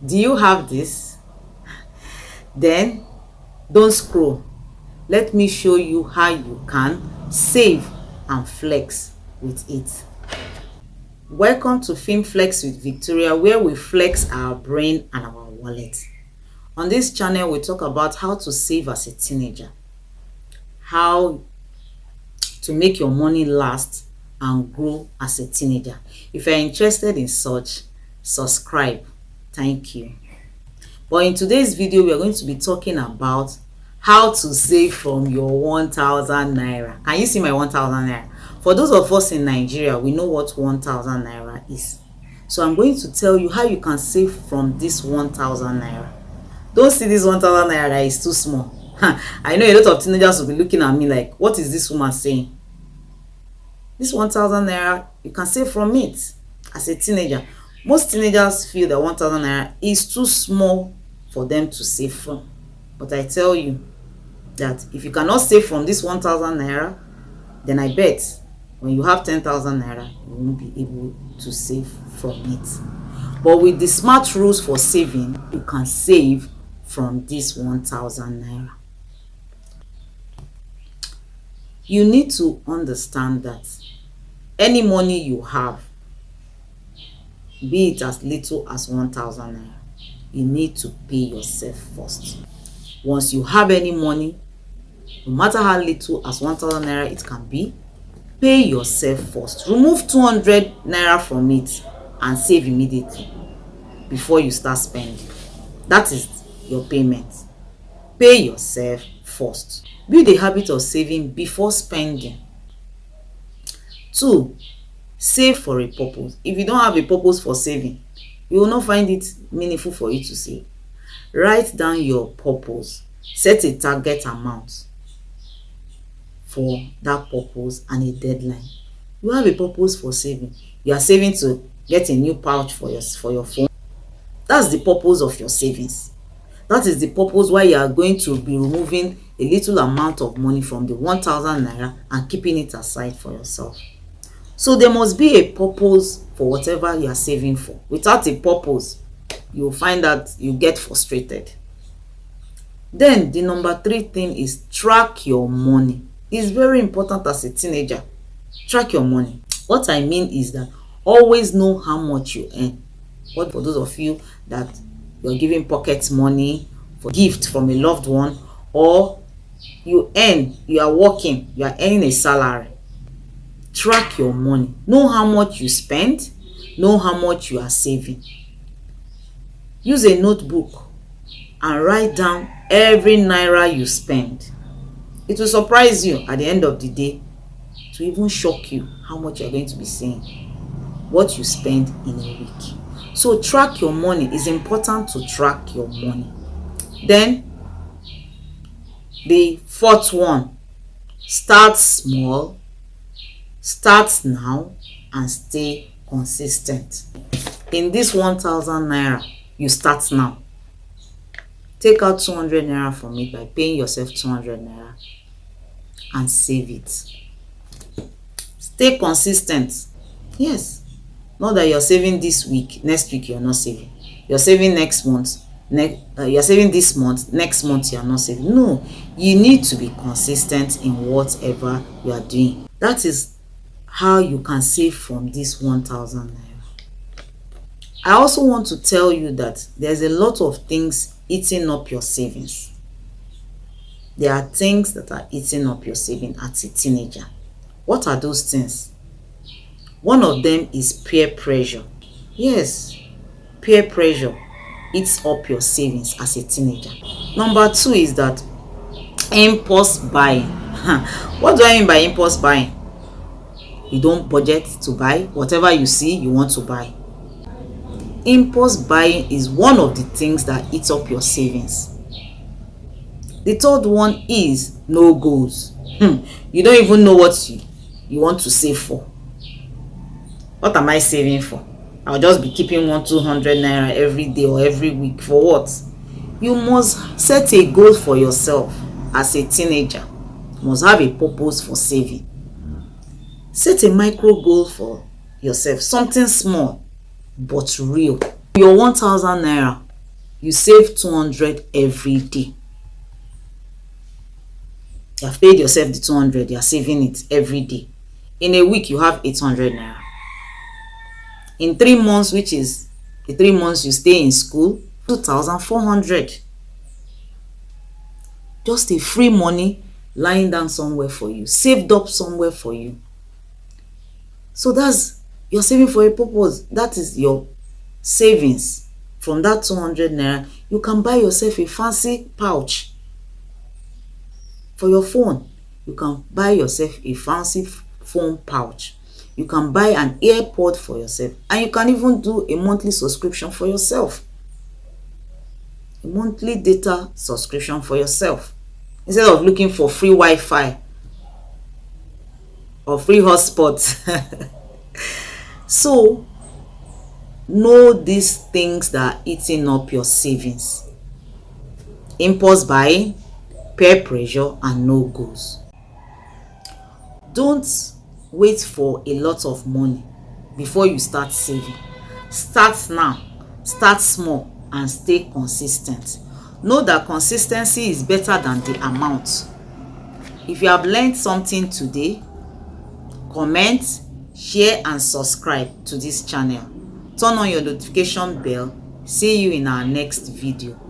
Do you have this? Then don't scroll. Let me show you how you can save and flex with it. Welcome to FinFlex with Victoria, where we flex our brain and our wallet. On this channel, we talk about how to save as a teenager, how to make your money last and grow as a teenager. If you're interested in such, subscribe. Thank you. But in today's video, we are going to be talking about how to save from your 1,000 naira. Can you see my 1,000 naira? For those of us in Nigeria, we know what 1,000 naira is. So I'm going to tell you how you can save from this 1,000 naira. Don't see this 1,000 naira that is too small. I know a lot of teenagers will be looking at me like, what is this woman saying? This 1,000 naira, you can save from it as a teenager. Most teenagers feel that 1,000 naira is too small for them to save from. But I tell you that if you cannot save from this 1,000 naira, then I bet when you have 10,000 naira, you won't be able to save from it. But with the smart rules for saving, you can save from this 1,000 naira. You need to understand that any money you have, be it as little as 1,000 naira, you need to pay yourself first. Once you have any money, no matter how little as 1,000 naira it can be, pay yourself first. Remove 200 naira from it and save immediately before you start spending. That is your payment. Pay yourself first. Build a habit of saving before spending. 2, save for a purpose. If you don't have a purpose for saving, you will not find it meaningful for you to save. Write down your purpose. Set a target amount for that purpose and a deadline. You have a purpose for saving. You are saving to get a new pouch for your phone. That's the purpose of your savings. That is the purpose why you are going to be removing a little amount of money from the 1,000 naira and keeping it aside for yourself. So there must be a purpose for whatever you are saving for. Without a purpose, you will find that you get frustrated. Then the number 3 thing is track your money. It's very important as a teenager. Track your money. What I mean is that always know how much you earn. What for those of you that you're giving pocket money for gift from a loved one, or you are working, you are earning a salary. Track your money. Know how much you spend. Know how much you are saving. Use a notebook and write down every naira you spend. It will surprise you at the end of the day, to even shock you how much you are going to be seeing, what you spend in a week. So track your money. It's important to track your money. Then the 4th one, start small, start now, and stay consistent. In this 1,000 naira, you start now. Take out 200 naira from it by paying yourself 200 naira and save it. Stay consistent. Yes. Not that you're saving this week, next week you're not saving. You're saving next month, you're saving this month, next month you're not saving. No, you need to be consistent in whatever you are doing. That is how you can save from this 1,000 naira. I also want to tell you that there's a lot of things eating up your savings. There are things that are eating up your savings as a teenager. What are those things? One of them is peer pressure. Yes, peer pressure eats up your savings as a teenager. Number 2 is that impulse buying. What do I mean by impulse buying? You don't budget to buy. Whatever you see, you want to buy. Impulse buying is one of the things that eats up your savings. The 3rd one is no goals. You don't even know what you want to save for. What am I saving for? I'll just be keeping 200 naira every day or every week. For what? You must set a goal for yourself as a teenager. You must have a purpose for saving. Set a micro goal for yourself. Something small but real. Your 1,000 naira, you save 200 every day. You have paid yourself the 200, you are saving it every day. In a week, you have 800 naira. In 3 months, which is the 3 months you stay in school, 2,400. Just a free money lying down somewhere for you, saved up somewhere for you. So that's, you're saving for a purpose. That is your savings. From that 200 naira, you can buy yourself a fancy pouch for your phone. You can buy yourself a fancy phone pouch. You can buy an AirPod for yourself, and you can even do a monthly subscription for yourself. A monthly data subscription for yourself. Instead of looking for free Wi-Fi or free hotspots. So, know these things that are eating up your savings. Impulse buying, peer pressure, and no goals. Don't wait for a lot of money before you start saving. Start now, start small, and stay consistent. Know that consistency is better than the amount. If you have learned something today, comment, share, and subscribe to this channel. Turn on your notification bell. See you in our next video.